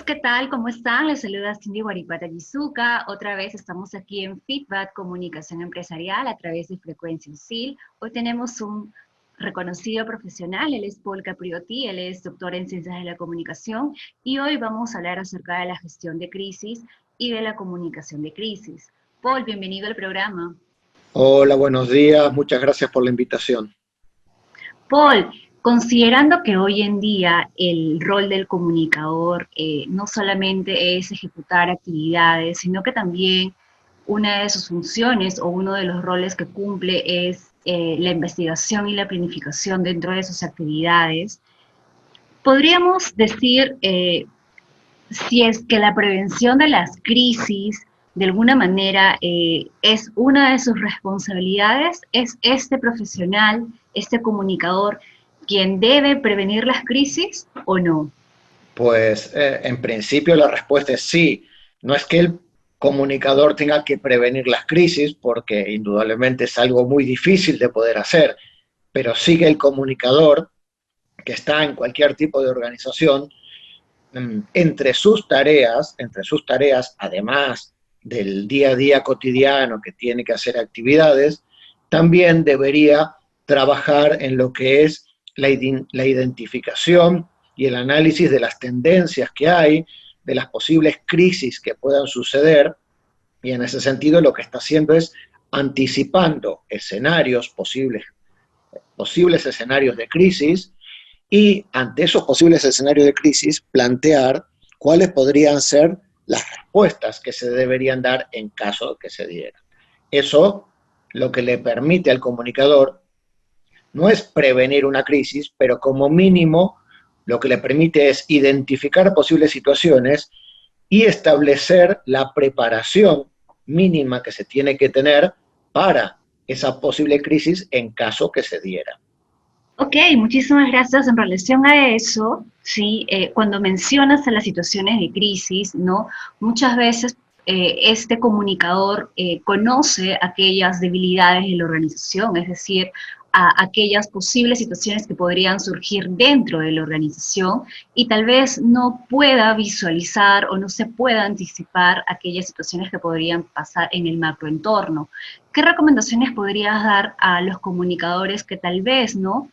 ¿qué tal? ¿Cómo están? Les saluda Cindy Guaripata Yizuka. Otra vez estamos aquí en Feedback Comunicación Empresarial a través de Frecuencia USIL. Hoy tenemos un reconocido profesional, él es Paul Capriotti, él es doctor en Ciencias de la Comunicación y hoy vamos a hablar acerca de la gestión de crisis y de la comunicación de crisis. Paul, bienvenido al programa. Hola, buenos días. Muchas gracias por la invitación. Paul, considerando que hoy en día el rol del comunicador no solamente es ejecutar actividades, sino que también una de sus funciones o uno de los roles que cumple es la investigación y la planificación dentro de sus actividades, podríamos decir si es que la prevención de las crisis de alguna manera es una de sus responsabilidades, es este profesional, este comunicador, quien debe prevenir las crisis o no. Pues en principio la respuesta es sí. No es que el comunicador tenga que prevenir las crisis, porque indudablemente es algo muy difícil de poder hacer, pero sí que el comunicador, que está en cualquier tipo de organización, entre sus tareas, además del día a día cotidiano que tiene que hacer actividades, también debería trabajar en lo que es la identificación y el análisis de las tendencias que hay, de las posibles crisis que puedan suceder, y en ese sentido lo que está haciendo es anticipando escenarios posibles escenarios de crisis, y ante esos posibles escenarios de crisis plantear cuáles podrían ser las respuestas que se deberían dar en caso de que se dieran. Eso lo que le permite al comunicador no es prevenir una crisis, pero como mínimo lo que le permite es identificar posibles situaciones y establecer la preparación mínima que se tiene que tener para esa posible crisis en caso que se diera. Ok, muchísimas gracias. En relación a eso, sí, cuando mencionas a las situaciones de crisis, ¿no? Muchas veces este comunicador conoce aquellas debilidades de la organización, es decir, a aquellas posibles situaciones que podrían surgir dentro de la organización y tal vez no pueda visualizar o no se pueda anticipar aquellas situaciones que podrían pasar en el macroentorno. ¿Qué recomendaciones podrías dar a los comunicadores que tal vez, ¿no?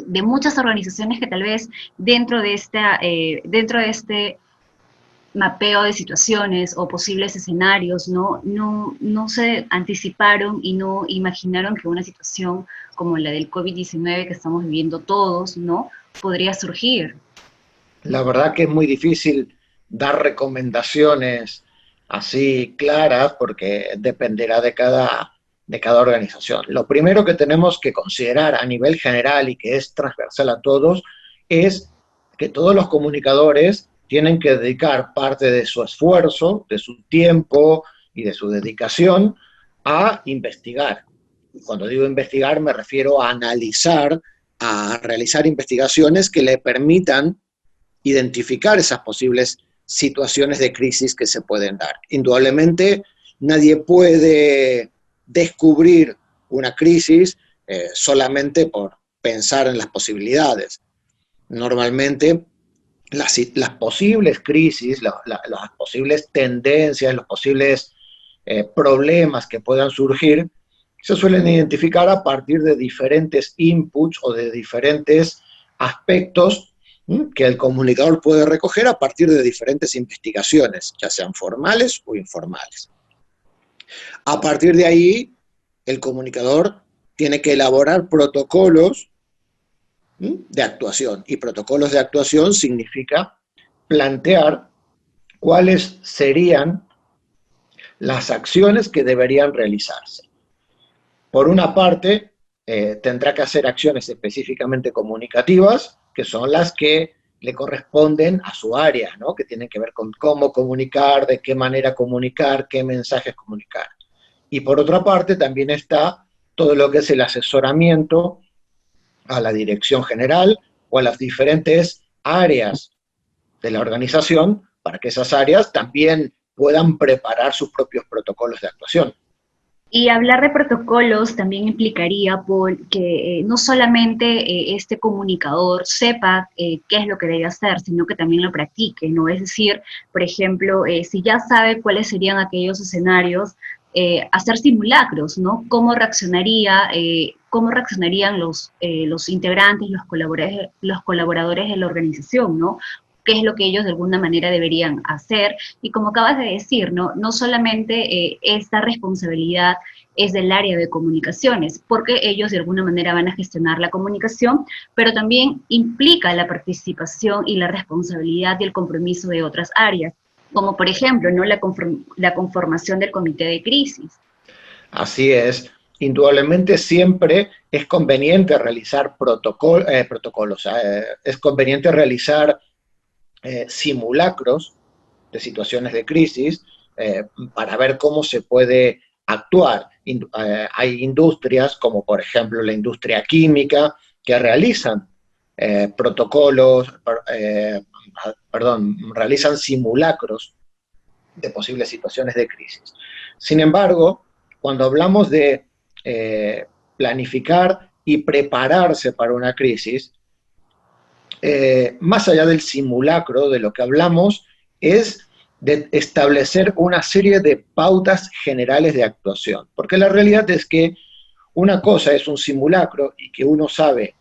De muchas organizaciones que tal vez dentro de este mapeo de situaciones o posibles escenarios no se anticiparon y no imaginaron que una situación como la del COVID-19 que estamos viviendo todos, ¿no? Podría surgir. La verdad que es muy difícil dar recomendaciones así claras porque dependerá de cada organización. Lo primero que tenemos que considerar a nivel general y que es transversal a todos es que todos los comunicadores tienen que dedicar parte de su esfuerzo, de su tiempo y de su dedicación a investigar. Cuando digo investigar me refiero a analizar, a realizar investigaciones que le permitan identificar esas posibles situaciones de crisis que se pueden dar. Indudablemente, nadie puede descubrir una crisis solamente por pensar en las posibilidades. Normalmente, las posibles crisis, las posibles tendencias, los posibles problemas que puedan surgir, se suelen identificar a partir de diferentes inputs o de diferentes aspectos que el comunicador puede recoger a partir de diferentes investigaciones, ya sean formales o informales. A partir de ahí, el comunicador tiene que elaborar protocolos de actuación, y protocolos de actuación significa plantear cuáles serían las acciones que deberían realizarse. Por una parte, tendrá que hacer acciones específicamente comunicativas, que son las que le corresponden a su área, ¿no? Que tienen que ver con cómo comunicar, de qué manera comunicar, qué mensajes comunicar. Y por otra parte, también está todo lo que es el asesoramiento a la dirección general o a las diferentes áreas de la organización para que esas áreas también puedan preparar sus propios protocolos de actuación. Y hablar de protocolos también implicaría, Paul, que no solamente este comunicador sepa qué es lo que debe hacer, sino que también lo practique, ¿no? Es decir, por ejemplo, si ya sabe cuáles serían aquellos escenarios, hacer simulacros, ¿no? Cómo reaccionarían los integrantes, los colaboradores de la organización, ¿no? Qué es lo que ellos de alguna manera deberían hacer. Y como acabas de decir, no solamente esta responsabilidad es del área de comunicaciones, porque ellos de alguna manera van a gestionar la comunicación, pero también implica la participación y la responsabilidad y el compromiso de otras áreas, como por ejemplo, ¿no? La conformación del comité de crisis. Así es, indudablemente siempre es conveniente realizar protocolos, es conveniente realizar simulacros de situaciones de crisis para ver cómo se puede actuar. Hay industrias, como por ejemplo la industria química, que realizan protocolos, realizan simulacros de posibles situaciones de crisis. Sin embargo, cuando hablamos de planificar y prepararse para una crisis, más allá del simulacro, de lo que hablamos es de establecer una serie de pautas generales de actuación. Porque la realidad es que una cosa es un simulacro y que uno sabe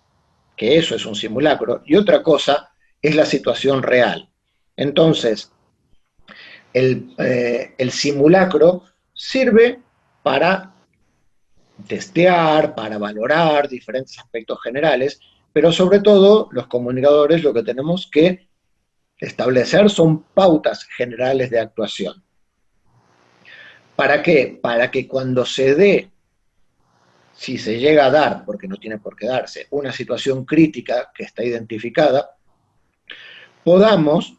que eso es un simulacro, y otra cosa es la situación real. Entonces, el simulacro sirve para testear, para valorar diferentes aspectos generales, pero sobre todo los comunicadores lo que tenemos que establecer son pautas generales de actuación. ¿Para qué? Para que cuando se dé, si se llega a dar, porque no tiene por qué darse, una situación crítica que está identificada, podamos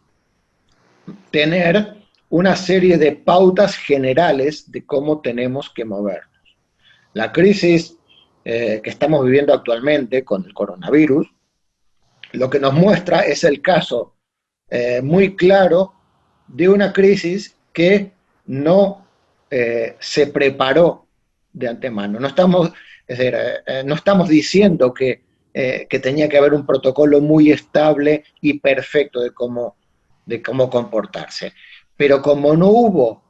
tener una serie de pautas generales de cómo tenemos que movernos. La crisis que estamos viviendo actualmente con el coronavirus, lo que nos muestra es el caso muy claro de una crisis que no se preparó de antemano. No estamos, es decir, no estamos diciendo que tenía que haber un protocolo muy estable y perfecto de cómo comportarse. Pero como no hubo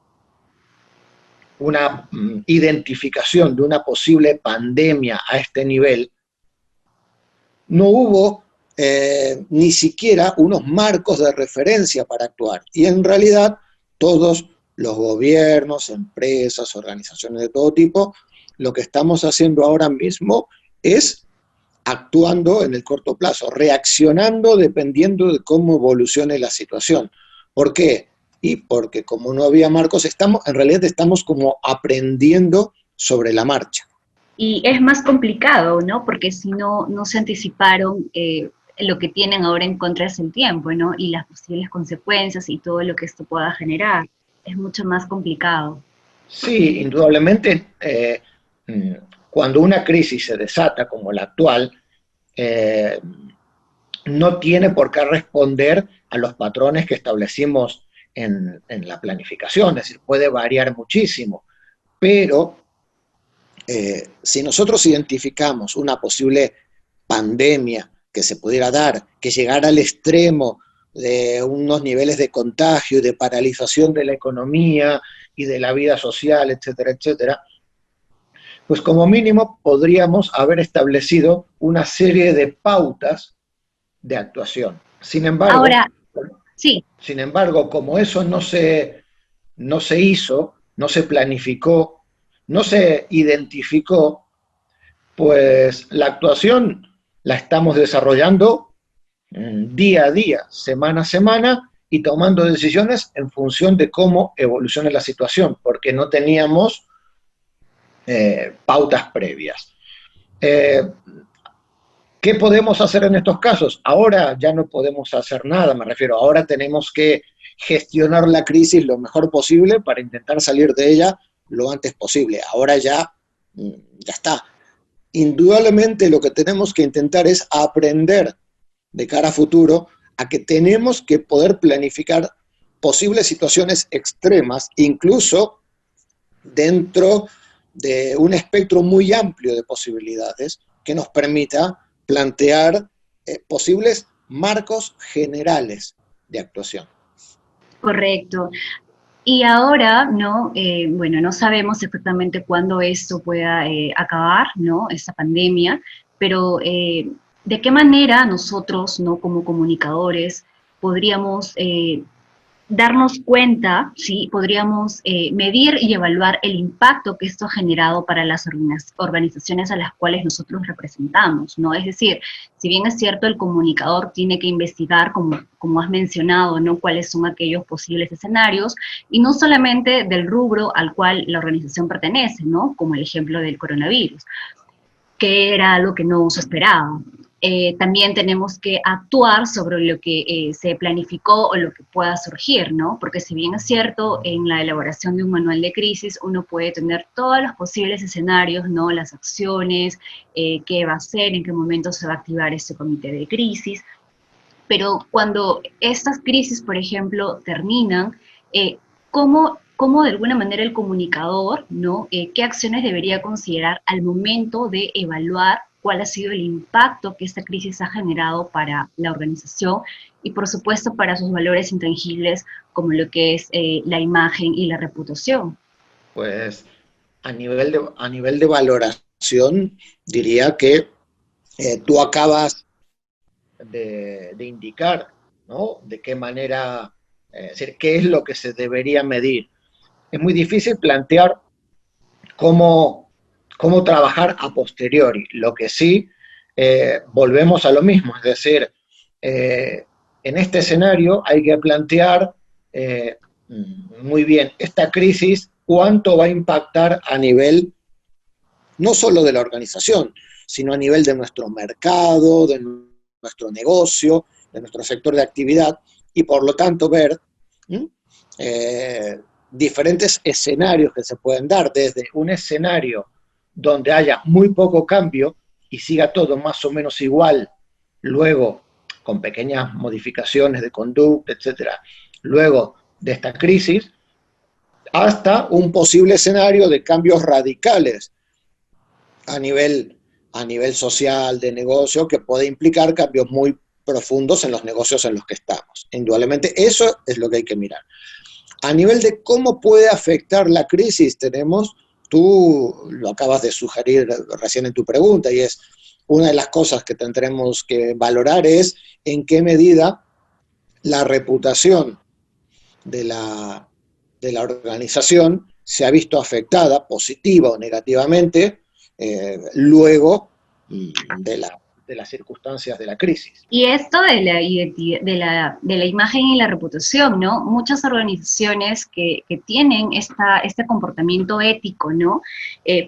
una identificación de una posible pandemia a este nivel, no hubo ni siquiera unos marcos de referencia para actuar. Y en realidad todos los gobiernos, empresas, organizaciones de todo tipo, lo que estamos haciendo ahora mismo es actuando en el corto plazo, reaccionando dependiendo de cómo evolucione la situación. ¿Por qué? Y porque como no había marcos, en realidad estamos como aprendiendo sobre la marcha. Y es más complicado, ¿no? Porque si no se anticiparon, lo que tienen ahora en contra es el tiempo, ¿no? Y las posibles consecuencias y todo lo que esto pueda generar. Es mucho más complicado. Sí, indudablemente, cuando una crisis se desata como la actual, eh, no tiene por qué responder a los patrones que establecimos en la planificación, es decir, puede variar muchísimo, pero si nosotros identificamos una posible pandemia que se pudiera dar, que llegara al extremo de unos niveles de contagio y de paralización de la economía y de la vida social, etcétera, etcétera, pues como mínimo podríamos haber establecido una serie de pautas de actuación. Ahora, sí. Sin embargo, como eso no se hizo, no se planificó, no se identificó, pues la actuación la estamos desarrollando día a día, semana a semana, y tomando decisiones en función de cómo evoluciona la situación, porque no teníamos pautas previas. ¿Qué podemos hacer en estos casos? Ahora ya no podemos hacer nada, me refiero, ahora tenemos que gestionar la crisis lo mejor posible para intentar salir de ella lo antes posible. Ahora ya está. Indudablemente lo que tenemos que intentar es aprender de cara a futuro a que tenemos que poder planificar posibles situaciones extremas, incluso dentro de un espectro muy amplio de posibilidades que nos permita plantear posibles marcos generales de actuación. Correcto. Y ahora, ¿no? Bueno, no sabemos exactamente cuándo esto pueda acabar, ¿no? Esta pandemia, pero ¿de qué manera nosotros, ¿no? Como comunicadores, podríamos darnos cuenta, ¿sí? Podríamos medir y evaluar el impacto que esto ha generado para las organizaciones a las cuales nosotros representamos, ¿no? Es decir, si bien es cierto, el comunicador tiene que investigar, como has mencionado, ¿no? Cuáles son aquellos posibles escenarios, y no solamente del rubro al cual la organización pertenece, ¿no? Como el ejemplo del coronavirus, que era algo que no se esperaba. También tenemos que actuar sobre lo que se planificó o lo que pueda surgir, ¿no? Porque si bien es cierto, en la elaboración de un manual de crisis uno puede tener todos los posibles escenarios, ¿no? Las acciones, qué va a hacer, en qué momento se va a activar este comité de crisis, pero cuando estas crisis, por ejemplo, terminan, ¿cómo de alguna manera el comunicador, ¿no? ¿Qué acciones debería considerar al momento de evaluar cuál ha sido el impacto que esta crisis ha generado para la organización y, por supuesto, para sus valores intangibles, como lo que es la imagen y la reputación? Pues a nivel de valoración, diría que tú acabas de indicar, ¿no? De qué manera, es decir, qué es lo que se debería medir. Es muy difícil plantear cómo trabajar a posteriori. Lo que sí, volvemos a lo mismo, es decir, en este escenario hay que plantear muy bien esta crisis, cuánto va a impactar a nivel no solo de la organización, sino a nivel de nuestro mercado, de nuestro negocio, de nuestro sector de actividad, y por lo tanto ver diferentes escenarios que se pueden dar, desde un escenario donde haya muy poco cambio y siga todo más o menos igual, luego con pequeñas modificaciones de conducta, etcétera, luego de esta crisis, hasta un posible escenario de cambios radicales a nivel social, de negocio, que puede implicar cambios muy profundos en los negocios en los que estamos. Indudablemente, eso es lo que hay que mirar. A nivel de cómo puede afectar la crisis, tú lo acabas de sugerir recién en tu pregunta, y es una de las cosas que tendremos que valorar es en qué medida la reputación de la organización se ha visto afectada, positiva o negativamente, luego de las circunstancias de la crisis. Y esto de la identidad, de la imagen y la reputación, ¿no? Muchas organizaciones que tienen este comportamiento ético, ¿no?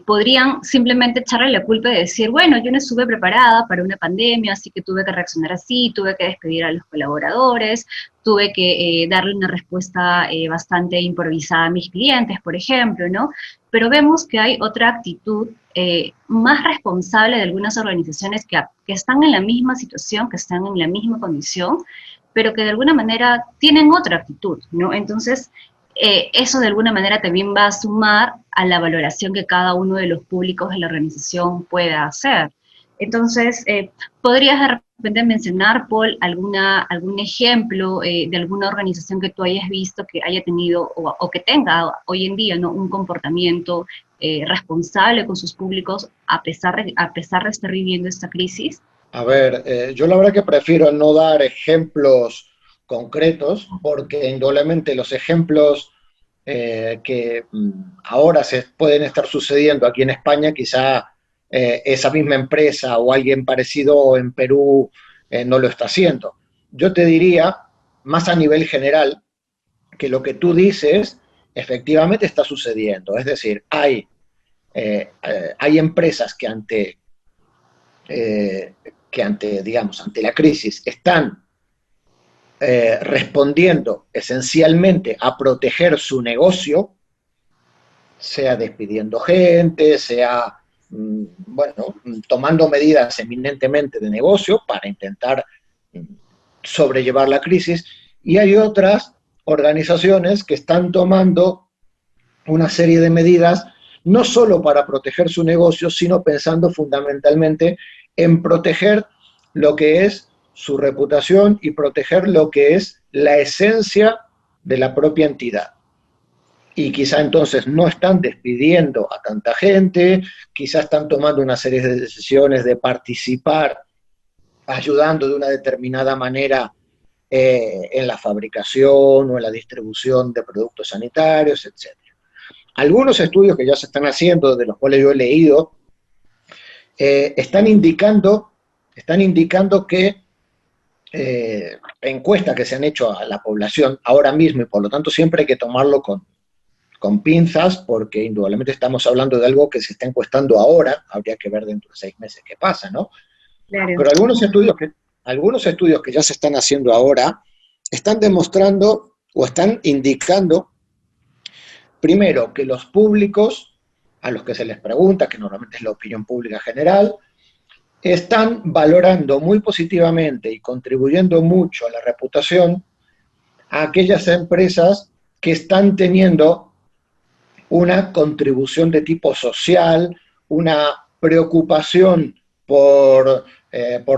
Podrían simplemente echarle la culpa y decir, bueno, yo no estuve preparada para una pandemia, así que tuve que reaccionar así, tuve que despedir a los colaboradores, tuve que darle una respuesta bastante improvisada a mis clientes, por ejemplo, ¿no? Pero vemos que hay otra actitud más responsable de algunas organizaciones que están en la misma situación, que están en la misma condición, pero que de alguna manera tienen otra actitud, ¿no? Entonces, eso de alguna manera también va a sumar a la valoración que cada uno de los públicos de la organización pueda hacer. Entonces, ¿podrías de repente mencionar, Paul, algún ejemplo de alguna organización que tú hayas visto que haya tenido o que tenga hoy en día, ¿no? Un comportamiento responsable con sus públicos a pesar de estar viviendo esta crisis? A ver, yo la verdad que prefiero no dar ejemplos concretos, porque indudablemente los ejemplos que ahora se pueden estar sucediendo aquí en España, quizá esa misma empresa o alguien parecido en Perú no lo está haciendo. Yo te diría, más a nivel general, que lo que tú dices efectivamente está sucediendo. Es decir, hay empresas digamos, ante la crisis están respondiendo esencialmente a proteger su negocio, sea despidiendo gente, sea, bueno, tomando medidas eminentemente de negocio para intentar sobrellevar la crisis, y hay otras organizaciones que están tomando una serie de medidas no solo para proteger su negocio, sino pensando fundamentalmente en proteger lo que es su reputación y proteger lo que es la esencia de la propia entidad. Y quizá entonces no están despidiendo a tanta gente, quizá están tomando una serie de decisiones de participar, ayudando de una determinada manera en la fabricación o en la distribución de productos sanitarios, etc. Algunos estudios que ya se están haciendo, de los cuales yo he leído, están indicando que encuestas que se han hecho a la población ahora mismo, y por lo tanto siempre hay que tomarlo con pinzas, porque indudablemente estamos hablando de algo que se está encuestando ahora, habría que ver dentro de 6 meses qué pasa, ¿no? Claro. Pero algunos estudios que ya se están haciendo ahora están demostrando o están indicando, primero, que los públicos a los que se les pregunta, que normalmente es la opinión pública general, están valorando muy positivamente y contribuyendo mucho a la reputación a aquellas empresas que están teniendo una contribución de tipo social, una preocupación por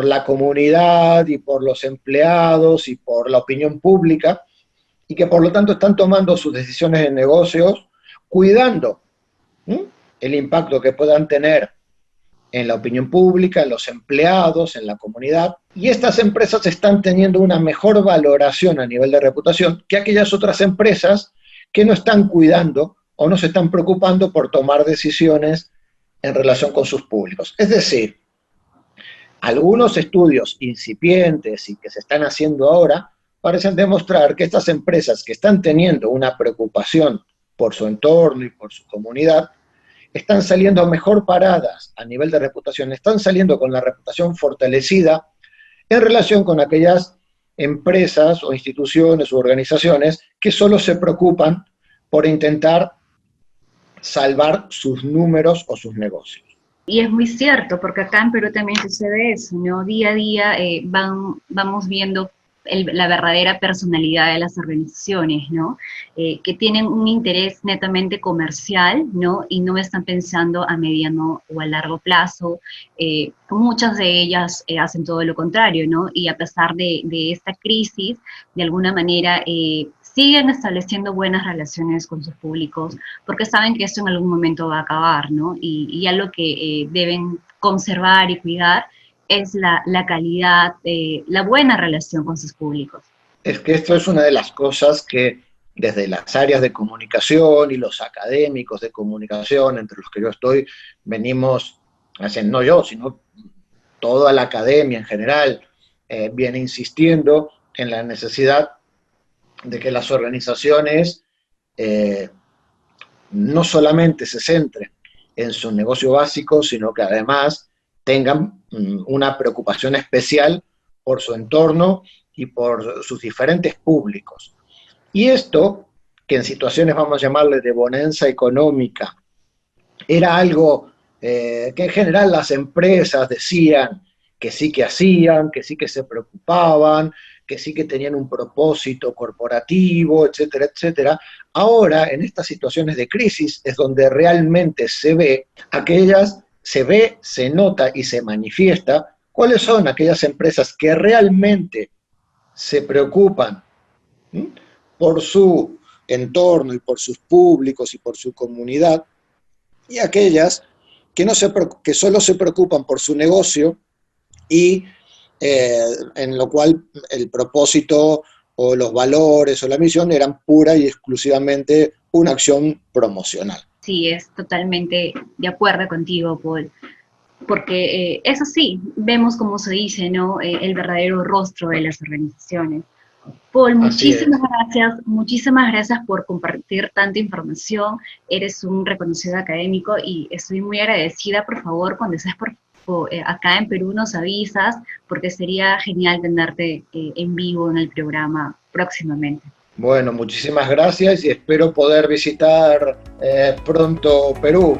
la comunidad y por los empleados y por la opinión pública, y que por lo tanto están tomando sus decisiones de negocios cuidando el impacto que puedan tener en la opinión pública, en los empleados, en la comunidad, y estas empresas están teniendo una mejor valoración a nivel de reputación que aquellas otras empresas que no están cuidando o no se están preocupando por tomar decisiones en relación con sus públicos. Es decir, algunos estudios incipientes y que se están haciendo ahora parecen demostrar que estas empresas que están teniendo una preocupación por su entorno y por su comunidad, están saliendo mejor paradas a nivel de reputación, están saliendo con la reputación fortalecida en relación con aquellas empresas o instituciones u organizaciones que solo se preocupan por intentar salvar sus números o sus negocios. Y es muy cierto, porque acá en Perú también sucede eso, ¿no? Día a día vamos viendo la verdadera personalidad de las organizaciones, ¿no? Que tienen un interés netamente comercial, ¿no? Y no están pensando a mediano o a largo plazo. Muchas de ellas hacen todo lo contrario, ¿no? Y a pesar de esta crisis, de alguna manera siguen estableciendo buenas relaciones con sus públicos, porque saben que esto en algún momento va a acabar, ¿no? Y algo que deben conservar y cuidar es la calidad, la buena relación con sus públicos. Es que esto es una de las cosas que desde las áreas de comunicación y los académicos de comunicación, entre los que yo estoy, venimos, no yo, sino toda la academia en general, viene insistiendo en la necesidad de que las organizaciones no solamente se centren en su negocio básico, sino que además tengan una preocupación especial por su entorno y por sus diferentes públicos. Y esto, que en situaciones, vamos a llamarle, de bonanza económica, era algo que en general las empresas decían que sí que hacían, que sí que se preocupaban, que sí que tenían un propósito corporativo, etcétera, etcétera. Ahora, en estas situaciones de crisis, es donde realmente se ve, se nota y se manifiesta cuáles son aquellas empresas que realmente se preocupan por su entorno y por sus públicos y por su comunidad, y aquellas que solo se preocupan por su negocio y en lo cual el propósito o los valores o la misión eran pura y exclusivamente una acción promocional. Sí, es totalmente de acuerdo contigo, Paul, porque eso sí, vemos como se dice, ¿no? El verdadero rostro de las organizaciones. Paul, muchísimas gracias por compartir tanta información. Eres un reconocido académico y estoy muy agradecida. Por favor, cuando estés acá en Perú nos avisas, porque sería genial tenerte en vivo en el programa próximamente. Bueno, muchísimas gracias y espero poder visitar pronto Perú.